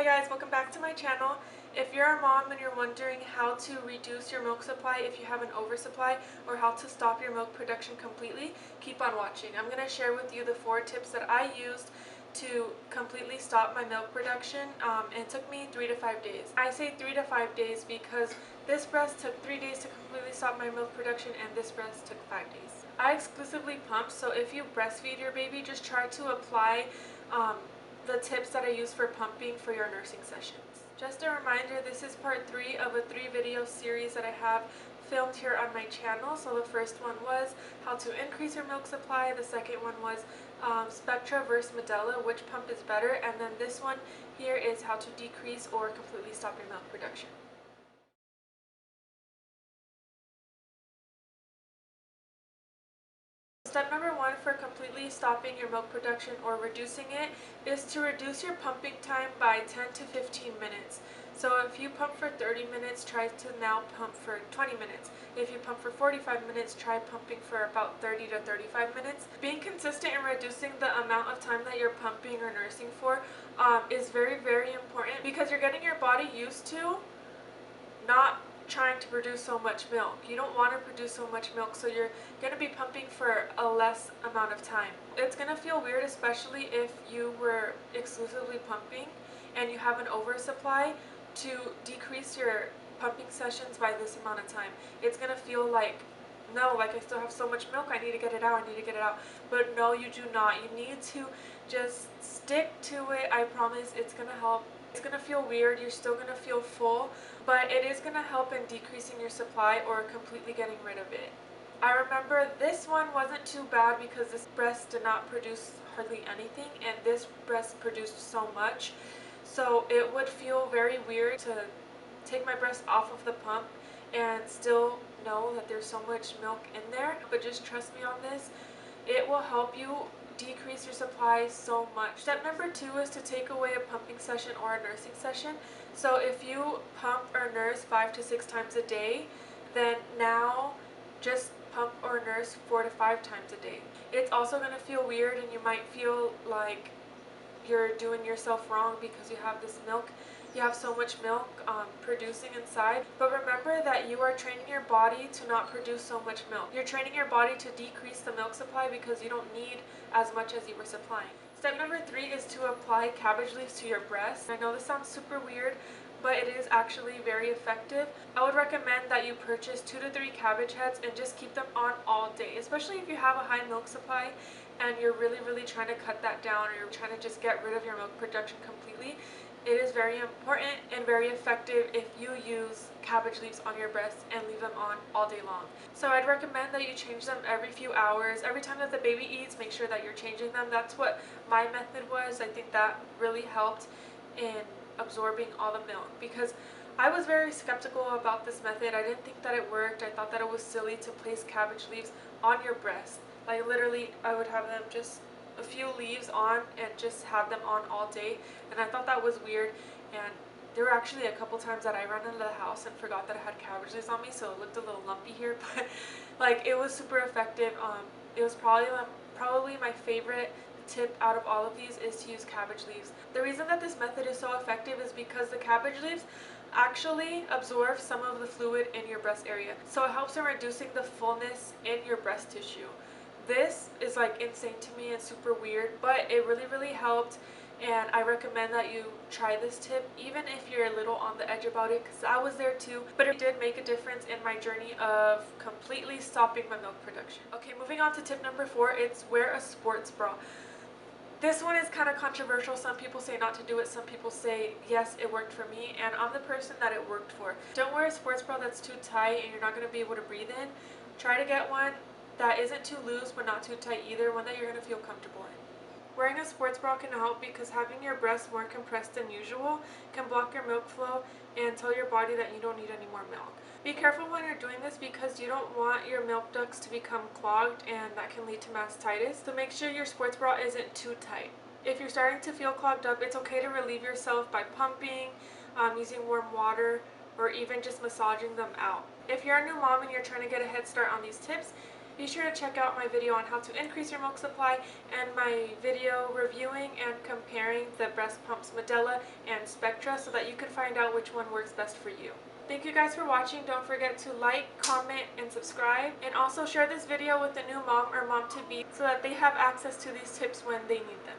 Hi guys, welcome back to my channel. If you're a mom and you're wondering how to reduce your milk supply if you have an oversupply or how to stop your milk production completely, keep on watching. I'm going to share with you the 4 tips that I used to completely stop my milk production, and it took me 3 to 5 days. I say 3 to 5 days because this breast took 3 days to completely stop my milk production and this breast took 5 days. I exclusively pump, so if you breastfeed your baby, just try to apply the tips that I use for pumping for your nursing sessions. Just a reminder, this is part 3 of a 3-video series that I have filmed here on my channel. So the first one was how to increase your milk supply, the second one was Spectra versus Medela, which pump is better, and then this one here is how to decrease or completely stop your milk production. Step number 1 for completely stopping your milk production or reducing it is to reduce your pumping time by 10 to 15 minutes. So if you pump for 30 minutes, try to now pump for 20 minutes. If you pump for 45 minutes, try pumping for about 30 to 35 minutes. Being consistent in reducing the amount of time that you're pumping or nursing for is very, very important because you're getting your body used to not trying to produce so much milk. You don't want to produce so much milk, so you're going to be pumping for a less amount of time. It's going to feel weird, especially if you were exclusively pumping and you have an oversupply, to decrease your pumping sessions by this amount of time. It's going to feel like, no, like I still have so much milk, I need to get it out, I need to get it out. But no, you do not. You need to just stick to it. I promise it's going to help. It's going to feel weird, you're still going to feel full, but it is going to help in decreasing your supply or completely getting rid of it. I remember this one wasn't too bad because this breast did not produce hardly anything and this breast produced so much. So it would feel very weird to take my breast off of the pump and still know that there's so much milk in there. But just trust me on this, it will help you decrease your supply so much. Step number 2 is to take away a pumping session or a nursing session. So if you pump or nurse 5 to 6 times a day, then now just pump or nurse 4 to 5 times a day. It's also going to feel weird and you might feel like you're doing yourself wrong because you have this milk. You have so much milk producing inside, but remember that you are training your body to not produce so much milk. You're training your body to decrease the milk supply because you don't need as much as you were supplying. Step number 3 is to apply cabbage leaves to your breast. I know this sounds super weird, but it is actually very effective. I would recommend that you purchase 2 to 3 cabbage heads and just keep them on all day, especially if you have a high milk supply and you're really trying to cut that down, or you're trying to just get rid of your milk production completely. It is very important and very effective if you use cabbage leaves on your breasts and leave them on all day long. So I'd recommend that you change them every few hours. Every time that the baby eats, make sure that you're changing them. That's what my method was. I think that really helped in absorbing all the milk because I was very skeptical about this method. I didn't think that it worked. I thought that it was silly to place cabbage leaves on your breast. Like literally, I would have them just a few leaves on and just have them on all day, and I thought that was weird. And there were actually a couple times that I ran into the house and forgot that I had cabbage leaves on me, so it looked a little lumpy here, but like it was super effective. It was probably my favorite tip out of all of these is to use cabbage leaves. The reason that this method is so effective is because the cabbage leaves actually absorb some of the fluid in your breast area, so it helps in reducing the fullness in your breast tissue. This is like insane to me and super weird, but it really helped, and I recommend that you try this tip even if you're a little on the edge about it, because I was there too, but it did make a difference in my journey of completely stopping my milk production. Okay, moving on to tip number 4, it's wear a sports bra. This one is kind of controversial. Some people say not to do it, some people say yes, it worked for me, and I'm the person that it worked for. Don't wear a sports bra that's too tight and you're not going to be able to breathe in. Try to get one that isn't too loose but not too tight either, one that you're going to feel comfortable in. Wearing a sports bra can help because having your breasts more compressed than usual can block your milk flow and tell your body that you don't need any more milk. Be careful when you're doing this because you don't want your milk ducts to become clogged, and that can lead to mastitis. So make sure your sports bra isn't too tight. If you're starting to feel clogged up, it's okay to relieve yourself by pumping, using warm water, or even just massaging them out. If you're a new mom and you're trying to get a head start on these tips, Be sure to check out my video on how to increase your milk supply and my video reviewing and comparing the breast pumps Medela and Spectra so that you can find out which one works best for you. Thank you guys for watching. Don't forget to like, comment, and subscribe. And also share this video with a new mom or mom-to-be so that they have access to these tips when they need them.